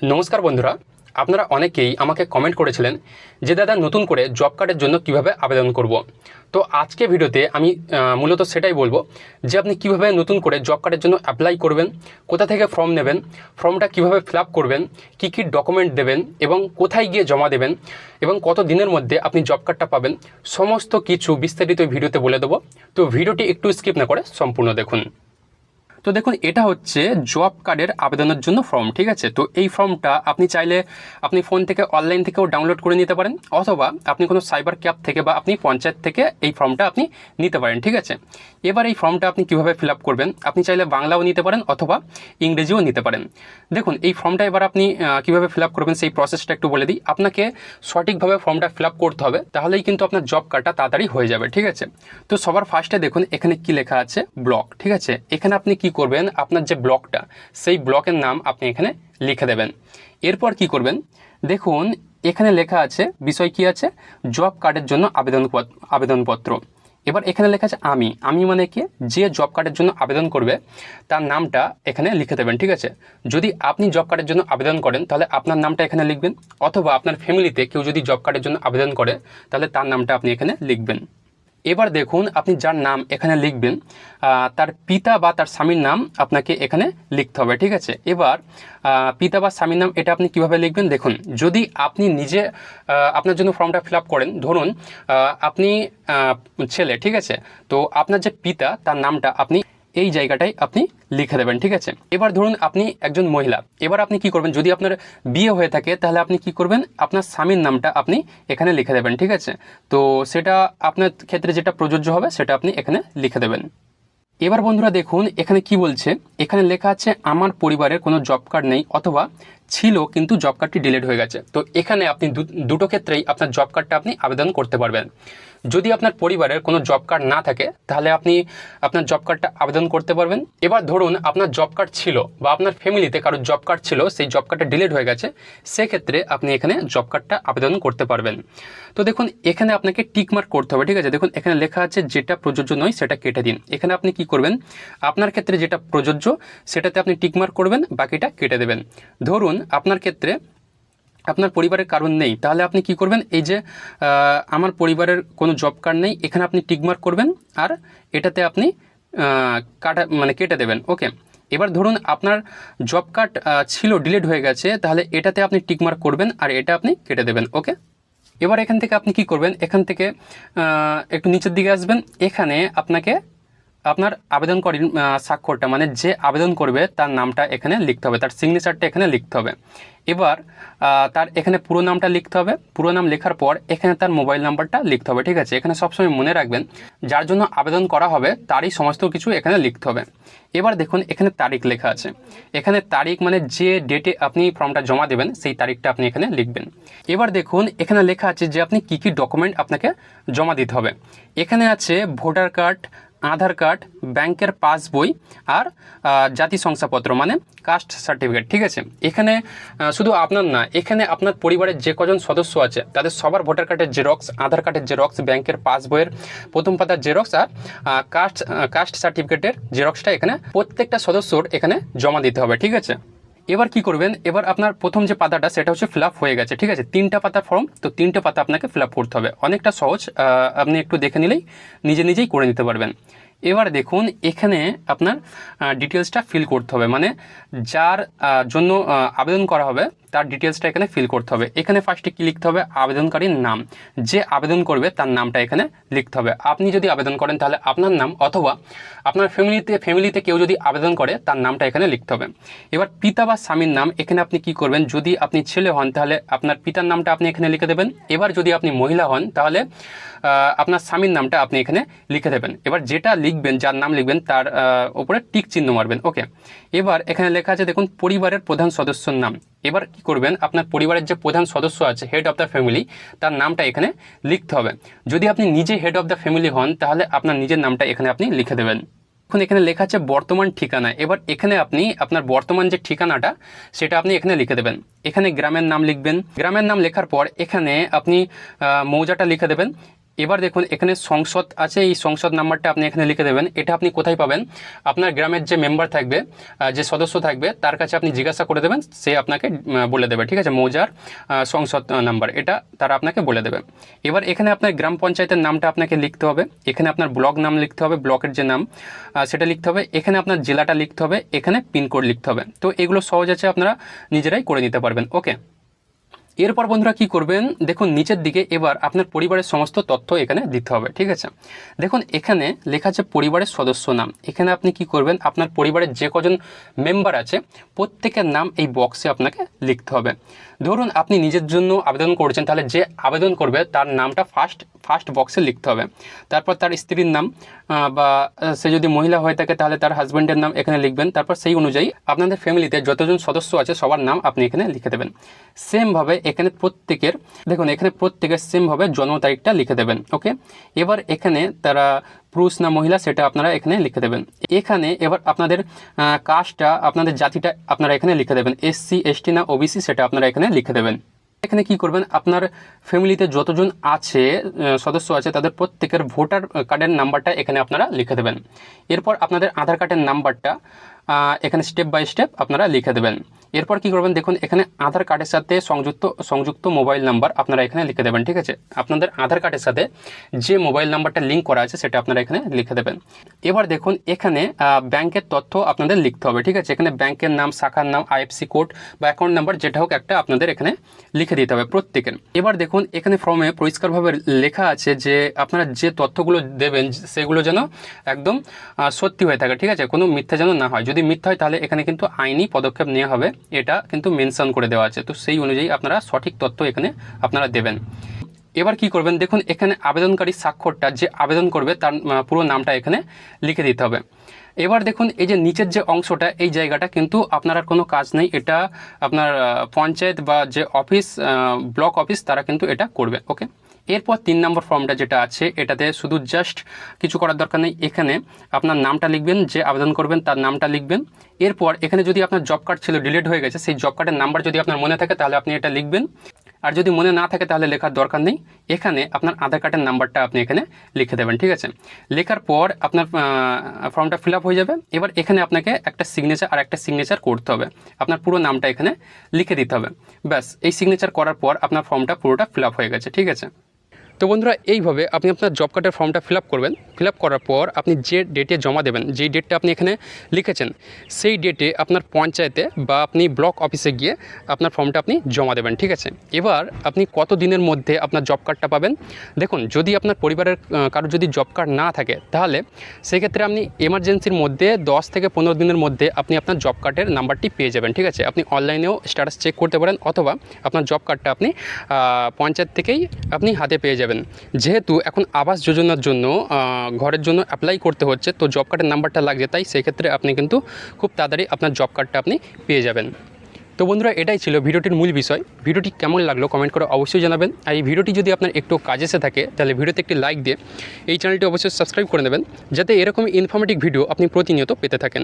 নমস্কার বন্ধুরা, আপনারা অনেকেই আমাকে কমেন্ট করেছিলেন যে দাদা নতুন করে জব কার্ডের জন্য কিভাবে আবেদন করব। তো আজকে ভিডিওতে আমি মূলত সেটাই বলবো যে আপনি কিভাবে নতুন করে জব কার্ডের জন্য অ্যাপ্লাই করবেন, কোথা থেকে ফর্ম নেবেন, ফর্মটা কিভাবে ফিল আপ করবেন, কী কী ডকুমেন্ট দেবেন এবং কোথায় গিয়ে জমা দেবেন এবং কত দিনের মধ্যে আপনি জব কার্ডটা পাবেন, সমস্ত কিছু বিস্তারিত ভিডিওতে বলে দেবো। তো ভিডিওটি একটু স্কিপ না করে সম্পূর্ণ দেখুন। তো দেখুন, এটা হচ্ছে জব কার্ডের আবেদনের জন্য ফর্ম, ঠিক আছে। তো এই ফর্মটা আপনি চাইলে আপনি ফোন থেকে অনলাইন থেকেও ডাউনলোড করে নিতে পারেন, অথবা আপনি কোনো সাইবার ক্যাফ থেকে বা আপনি পঞ্চায়েত থেকে এই ফর্মটা আপনি নিতে পারেন, ঠিক আছে। এবার এই ফর্মটা আপনি কীভাবে ফিল আপ করবেন, আপনি চাইলে বাংলাও নিতে পারেন অথবা ইংরেজিও নিতে পারেন। দেখুন, এই ফর্মটা এবার আপনি কীভাবে ফিল আপ করবেন সেই প্রসেসটা একটু বলে দিই। আপনাকে সঠিকভাবে ফর্মটা ফিল আপ করতে হবে, তাহলেই কিন্তু আপনার জব কার্ডটা তাড়াতাড়ি হয়ে যাবে, ঠিক আছে। তো সবার ফার্স্টে দেখুন এখানে কি লেখা আছে, ব্লক, ঠিক আছে। এখানে আপনি কি করবেন, আপনার যে ব্লকটা সেই ব্লকের নাম আপনি এখানে লিখে দেবেন। এরপর কি করবেন, দেখুন এখানে লেখা আছে বিষয় কি আছে, জব কার্ডের জন্য আবেদনপত্র। এবার এখানে লেখা আছে আমি মানে কি, যে জব কার্ডের জন্য আবেদন করবে তার নামটা এখানে লিখে দেবেন, ঠিক আছে। যদি আপনি জব কার্ডের জন্য আবেদন করেন তাহলে আপনার নামটা এখানে লিখবেন, অথবা আপনার ফ্যামিলিতে কেউ যদি জব কার্ডের জন্য আবেদন করে তাহলে তার নামটা আপনি এখানে লিখবেন। এবার দেখুন আপনি যার নাম এখানে লিখবেন তার পিতা বা তার স্বামীর নাম আপনাকে এখানে লিখতে হবে, ঠিক আছে। এবার পিতা বা স্বামীর নাম এটা আপনি কিভাবে লিখবেন, দেখুন যদি আপনি নিজে আপনার জন্য ফর্মটা ফিল আপ করেন, ধরুন আপনি ছেলে, ঠিক আছে, তো আপনার যে পিতা তার নামটা আপনি এই জায়গাটায় আপনি লিখে দেবেন, ঠিক আছে। এবার ধরুন আপনি একজন মহিলা, এবার আপনি কি করবেন, যদি আপনার বিয়ে হয়ে থাকে তাহলে আপনি কি করবেন, আপনার স্বামীর নামটা আপনি এখানে লিখে দেবেন, ঠিক আছে। তো সেটা আপনার ক্ষেত্রে যেটা প্রযোজ্য হবে সেটা আপনি এখানে লিখে দেবেন। এবার বন্ধুরা দেখুন এখানে কি বলছে, এখানে লেখা আছে আমার পরিবারের কোনো জব কার্ড নেই অথবা ছিল কিন্তু জব কার্ডটি ডিলিট হয়ে গেছে। তো এখানে আপনি দুটো ক্ষেত্রেই আপনার জব কার্ডটা আপনি আবেদন করতে পারবেন। যদি আপনার পরিবারের কোনো জব কার্ড না থাকে তাহলে আপনি আপনার জব কার্ডটা আবেদন করতে পারবেন। এবার ধরুন আপনার জব কার্ড ছিল বা আপনার ফ্যামিলিতে কারোর জব কার্ড ছিল, সেই জব কার্ডটা ডিলিট হয়ে গেছে, সেক্ষেত্রে আপনি এখানে জব কার্ডটা আবেদন করতে পারবেন। তো দেখুন এখানে আপনাকে টিক মার্ক করতে হবে, ঠিক আছে। দেখুন এখানে লেখা আছে যেটা প্রযোজ্য নয় সেটা কেটে দিন। এখানে আপনি কি করবেন, আপনার ক্ষেত্রে যেটা প্রযোজ্য সেটাতে আপনি টিক মার্ক করবেন, বাকিটা কেটে দেবেন। ধরুন আপনার ক্ষেত্রে আপনার পরিবারের কারণ নেই, তাহলে আপনি কি করবেন, এই যে আমার পরিবারের কোনো জব কার্ড নেই এখানে আপনি টিক মার্ক করবেন, আর এটাতে আপনি কেটে দেবেন, ওকে। এবার ধরুন আপনার জব কার্ড ছিল ডিলিট হয়ে গেছে, তাহলে এটাতে আপনি টিক মার্ক করবেন আর এটা আপনি কেটে দেবেন, ওকে। এবার এখান থেকে আপনি কি করবেন, এখান থেকে একটু নিচের দিকে আসবেন, এখানে আপনাকে আপনার আবেদনকারীর স্বাক্ষরটা মানে যে আবেদন করবে তার নামটা এখানে লিখতে হবে, তার সিগনেচারটা এখানে লিখতে হবে। এবার তার এখানে পুরো নামটা লিখতে হবে, পুরো নাম লেখার পর এখানে তার মোবাইল নাম্বারটা লিখতে হবে, ঠিক আছে। এখানে সবসময় মনে রাখবেন যার জন্য আবেদন করা হবে তারই সমস্ত কিছু এখানে লিখতে হবে। এবার দেখুন এখানে তারিখ লেখা আছে, এখানে তারিখ মানে যে ডেটে আপনি ফর্মটা জমা দেবেন সেই তারিখটা আপনি এখানে লিখবেন। এবার দেখুন এখানে লেখা আছে যে আপনি কী কী ডকুমেন্ট আপনাকে জমা দিতে হবে। এখানে আছে ভোটার কার্ড, আধার কার্ড, ব্যাংকের পাসবই আর জাতি শংসাপত্র মানে কাস্ট সার্টিফিকেট, ঠিক আছে। এখানে শুধু আপনার না, এখানে আপনার পরিবারের যে কজন সদস্য আছে তাদের সবার ভোটার কার্ডের জেরক্স, আধার কার্ডের জেরক্স, ব্যাংকের পাসবইয়ের প্রথম পাতার জেরক্স আর কাস্ট সার্টিফিকেটের জেরক্সটা এখানে প্রত্যেকটা সদস্যর এখানে জমা দিতে হবে, ঠিক আছে। এবার কি করবেন, এবার আপনার প্রথম যে পাতাটা সেটা হচ্ছে ফিল আপ হয়ে গেছে, ঠিক আছে। 3টা পাতার ফর্ম, তো 3টে পাতা আপনাকে ফিল আপ করতে হবে, অনেকটা সহজ, আপনি একটু দেখে নিলেই নিজেই করে নিতে পারবেন। এবার দেখুন এখানে আপনার ডিটেলসটা ফিল করতে হবে, মানে যার জন্য আবেদন করা হবে তার ডিটেলসটা এখানে ফিল করতে হবে। এখানে ফার্স্টে কী লিখতে হবে, আবেদনকারীর নাম, যে আবেদন করবে তার নামটা এখানে লিখতে হবে। আপনি যদি আবেদন করেন তাহলে আপনার নাম, অথবা আপনার ফ্যামিলিতে কেউ যদি আবেদন করে তার নামটা এখানে লিখতে হবে। এবার পিতা বা স্বামীর নাম, এখানে আপনি কি করবেন, যদি আপনি ছেলে হন তাহলে আপনার পিতার নামটা আপনি এখানে লিখে দেবেন। এবার যদি আপনি মহিলা হন তাহলে আপনার স্বামীর নামটা আপনি এখানে লিখে দেবেন। এবার যেটা লিখবেন, যার নাম লিখবেন তার উপরে টিক চিহ্ন মারবেন, ওকে। এবার এখানে লেখা আছে দেখুন পরিবারের প্রধান সদস্যর নাম। এবার কি করবেন, আপনার পরিবারের যে প্রধান সদস্য আছে, হেড অফ দ্য ফ্যামিলি, তার নামটা এখানে লিখতে হবে। যদি আপনি নিজে হেড অফ দ্য ফ্যামিলি হন তাহলে আপনার নিজের নামটা এখানে আপনি লিখে দেবেন। এখন এখানে লেখা আছে বর্তমান ঠিকানা। এবার এখানে আপনি আপনার বর্তমান যে ঠিকানাটা সেটা আপনি এখানে লিখে দেবেন। এখানে গ্রামের নাম লিখবেন, গ্রামের নাম লেখার পর এখানে আপনি মৌজাটা লিখে দেবেন। এবার দেখুন এখানে সংসদ আছে, এই সংসদ নাম্বারটা আপনি এখানে লিখে দেবেন। এটা আপনি কোথায় পাবেন? আপনার গ্রামের যে মেম্বার থাকবে, যে সদস্য থাকবে, তার কাছে আপনি জিজ্ঞাসা করে দেবেন, সে আপনাকে বলে দেবে, ঠিক আছে? মৌজার সংসদ নাম্বার এটা তারা আপনাকে বলে দেবে। এবার এখানে আপনার গ্রাম পঞ্চায়েতের নামটা আপনাকে লিখতে হবে, এখানে আপনার ব্লক নাম লিখতে হবে, ব্লকের যে নাম সেটা লিখতে হবে, এখানে আপনার জেলাটা লিখতে হবে, এখানে পিনকোড লিখতে হবে। তো এগুলো সহজ আছে, আপনারা নিজেরাই করে নিতে পারবেন। ওকে, এরপর বন্ধুরা কি করবেন, দেখুন নিচের দিকে এবার আপনার পরিবারের সমস্ত তথ্য এখানে দিতে হবে, ঠিক আছে? দেখুন এখানে লেখা আছে পরিবারের সদস্য নাম। এখানে আপনি কি করবেন, আপনার পরিবারের যে কজন মেম্বার আছে প্রত্যেকের নাম এই বক্সে আপনাকে লিখতে হবে। ধরুন আপনি নিজের জন্য আবেদন করছেন, তাহলে যে আবেদন করবে তার নামটা ফার্স্ট বক্সে লিখতে হবে। তারপর তার স্ত্রীর নাম, বা সে যদি মহিলা হয়ে থাকে তাহলে তার হাজব্যান্ডের নাম এখানে লিখবেন। তারপর সেই অনুযায়ী আপনাদের ফ্যামিলিতে যতজন সদস্য আছে সবার নাম আপনি এখানে লিখে দেবেন। সেমভাবে এখানে প্রত্যেকের, দেখুন এখানে প্রত্যেকের সেমভাবে জন্ম তারিখটা লিখে দেবেন। ওকে, এবার এখানে তারা পুরুষ না মহিলা সেটা আপনারা এখানে লিখে দেবেন। এখানে এবার আপনাদের কাস্টটা, আপনাদের জাতিটা আপনারা এখানে লিখে দেবেন। SC ST না OBC সেটা আপনারা এখানে লিখে দেবেন। এখানে কি করবেন, আপনার ফ্যামিলিতে যতজন আছে সদস্য আছে তাদের প্রত্যেকের ভোটার কার্ডের নাম্বারটা এখানে আপনারা লিখে দেবেন। এরপর আপনাদের আধার কার্ডের নাম্বারটা এখানে স্টেপ বাই স্টেপ আপনারা লিখে দেবেন। এরপর কি করবেন, দেখুন এখানে আধার কার্ডের সাথে সংযুক্ত মোবাইল নাম্বার আপনারা এখানে লিখে দেবেন, ঠিক আছে? আপনাদের আধার কার্ডের সাথে যে মোবাইল নাম্বারটা লিঙ্ক করা আছে সেটা আপনারা এখানে লিখে দেবেন। এবার দেখুন এখানে ব্যাংকের তথ্য আপনাদের লিখতে হবে, ঠিক আছে? এখানে ব্যাংকের নাম, শাখার নাম, IFSC কোড বা অ্যাকাউন্ট নাম্বার যেটা হোক একটা আপনাদের এখানে লিখে দিতে হবে প্রত্যেকের। এবার দেখুন এখানে ফর্মে পরিষ্কারভাবে লেখা আছে যে আপনারা যে তথ্যগুলো দেবেন সেগুলো যেন একদম সত্যি হয়ে থাকে, ঠিক আছে? কোনো মিথ্যা যেন না হয়। যদি মিথ্যা হয় তাহলে এখানে কিন্তু আইনি পদক্ষেপ নেওয়া হবে, এটা কিন্তু মেনশন করে দেওয়া আছে। তো সেই অনুযায়ী আপনারা সঠিক তথ্য এখানে আপনারা দেবেন। এবার কি করবেন, দেখুন এখানে আবেদনকারী স্বাক্ষরটা, যে আবেদন করবে তার পুরো নামটা এখানে লিখে দিতে হবে। এবার দেখুন এই যে নিচের যে অংশটা, এই জায়গাটা কিন্তু আপনার আর কোনো কাজ নেই, এটা আপনার পঞ্চায়েত বা যে অফিস, ব্লক অফিস তারা কিন্তু এটা করবে। ওকে, এরপর 3 নম্বর ফর্মটা যেটা আছে এটাতে শুধু জাস্ট কিছু করার দরকার নেই, এখানে আপনার নামটা লিখবেন, যে আবেদন করবেন তার নামটা লিখবেন। এরপর এখানে যদি আপনার জব কার্ড ছিল ডিলিট হয়ে গেছে, সেই জব কার্ডের নাম্বার যদি আপনার মনে থাকে তাহলে আপনি এটা লিখবেন, আর যদি মনে না থাকে তাহলে লেখার দরকার নেই। এখানে আপনার আধার কার্ডের নাম্বারটা আপনি এখানে লিখে দেবেন, ঠিক আছে? লেখার পর আপনার ফর্মটা ফিল আপ হয়ে যাবে। এবার এখানে আপনাকে একটা সিগনেচার আর একটা সিগনেচার করতে হবে, আপনার পুরো নামটা এখানে লিখে দিতে হবে। ব্যাস, এই সিগনেচার করার পর আপনার ফর্মটা পুরোটা ফিল আপ হয়ে গেছে, ঠিক আছে? তো বন্ধুরা এইভাবে আপনি আপনার জব কার্ডের ফর্মটা ফিল আপ করবেন। ফিল আপ করার পর আপনি যে ডেটে জমা দেবেন, যেই ডেটটা আপনি এখানে লিখেছেন সেই ডেটে আপনার পঞ্চায়েতে বা আপনি ব্লক অফিসে গিয়ে আপনার ফর্মটা আপনি জমা দেবেন, ঠিক আছে? এবার আপনি কত দিনের মধ্যে আপনার জব কার্ডটা পাবেন, দেখুন যদি আপনার পরিবারের কারোর যদি জব কার্ড না থাকে তাহলে সেক্ষেত্রে আপনি এমার্জেন্সির মধ্যে 10 থেকে 15 দিনের মধ্যে আপনি আপনার জব কার্ডের নাম্বারটি পেয়ে যাবেন, ঠিক আছে? আপনি অনলাইনেও স্ট্যাটাস চেক করতে পারেন, অথবা আপনার জব কার্ডটা আপনি পঞ্চায়েত থেকেই আপনি হাতে পেয়ে যাবেন। যেহেতু এখন আবাস যোজনার জন্য ঘরের জন্য অ্যাপ্লাই করতে হচ্ছে, তো জব কার্ডের নাম্বারটা লাগছে, তাই সেক্ষেত্রে আপনি কিন্তু খুব তাড়াতাড়ি আপনার জব কার্ডটা আপনি পেয়ে যাবেন। তো বন্ধুরা এটাই ছিল ভিডিওটির মূল বিষয়। ভিডিওটি কেমন লাগলো কমেন্ট করে অবশ্যই জানাবেন। আর এই ভিডিওটি যদি আপনার একটু কাজে এসে থাকে তাহলে ভিডিওতে একটি লাইক দিয়ে এই চ্যানেলটি অবশ্যই সাবস্ক্রাইব করে নেবেন, যাতে এরকমই ইনফরমেটিভ ভিডিও আপনি প্রতিনিয়ত পেতে থাকেন।